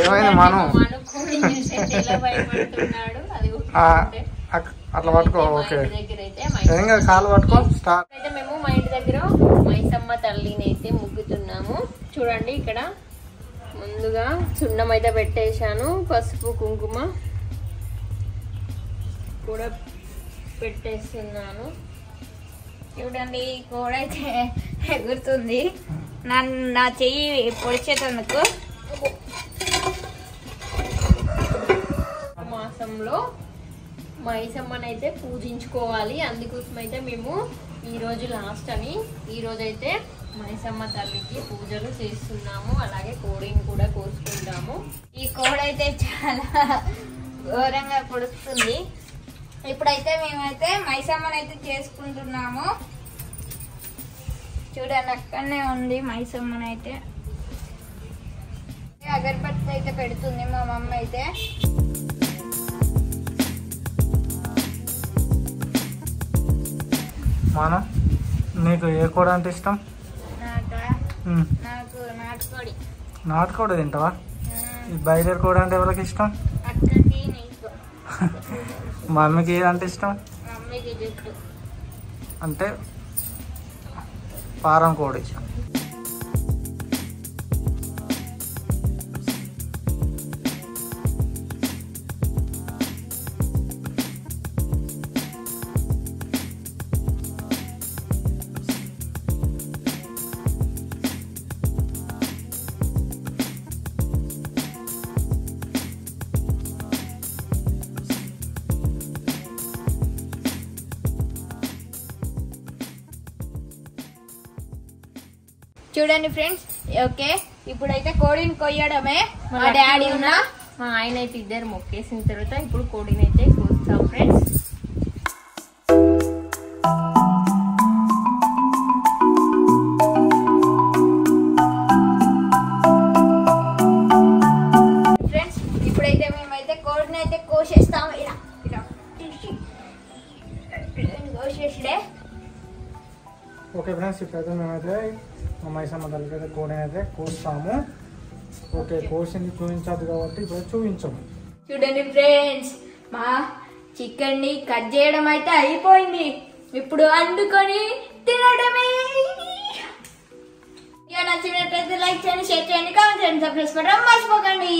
ఏమైంది మనం అట్లా పట్టుకో. ఓకే ఏం కాదు, కాలు పట్టుకో. స్టార్ట్. అయితే మేము మా ఇంటి దగ్గర మైసమ్మ తల్లిని అయితే ముగ్గుతున్నాము. చూడండి ఇక్కడ ముందుగా సున్నం అయితే పెట్టేశాను, పసుపు కుంకుమ కూడా పెట్టేస్తున్నాను. చూడండి కోడ అయితే ఎగురుతుంది, నా చెయ్యి పొడిచేటందుకు. మాసంలో మైసమ్మని అయితే పూజించుకోవాలి. అందుకోసం అయితే మేము ఈరోజు లాస్ట్ అని ఈరోజైతే మైసమ్మ తల్లికి పూజలు చేస్తున్నాము. అలాగే కోడిని కూడా కోసుకుంటాము. ఈ కోడ అయితే చాలా ఘోరంగా పొడుస్తుంది. ఇప్పుడైతే మేమైతే మైసమ్మని అయితే చేసుకుంటున్నాము. చూడండి అక్కడనే ఉంది మైసమ్మని అయితే. అగరబత్తి అయితే పెడుతుంది మా మమ్మ అయితే. మనం నీకు ఏ కోడి అంటే ఇష్టం? నాకు నాటుకోడి. నాటుకోడి తింటావా? ఈ బయలర్ కోడి అంటే ఎవరికి ఇష్టం? అక్కడికి నీకు. మమ్మీకి ఏదంటే ఇష్టం? మమ్మీకి జుట్టు అంటే పారం కోడి. చూడండి ఫ్రెండ్స్. ఓకే ఇప్పుడైతే కోడిని కొయ్యడమే. మా డాడీ ఉన్నా మా ఆయన అయితే ఇద్దరు మొక్కేసిన తర్వాత ఇప్పుడు కోడిని అయితే కోస్తాం ఫ్రెండ్స్. ఫ్రెండ్స్ ఇప్పుడైతే మేమైతే కోడిని అయితే కోసేస్తాము. ఇలా కోసేసిడే. ఓకే ఫ్రెండ్స్, ఇప్పుడైతే మేమైతే మా మైసమ్మ తల్లికి అయితే కోడిని అయితే కోస్తాము. ఓకే కోసింది చూపించదు కాబట్టి ఇప్పుడు చూపించము. చూడండి ఫ్రెండ్స్, మా చికెన్ ని కట్ చేయడం అయితే అయిపోయింది. ఇప్పుడు వండుకొని తినడమే. నచ్చినట్లయితే లైక్ చేయండి, షేర్ చేయండి, కామెంట్ చేయండి, సబ్స్క్రైబ్ చేయడం మర్చిపోకండి.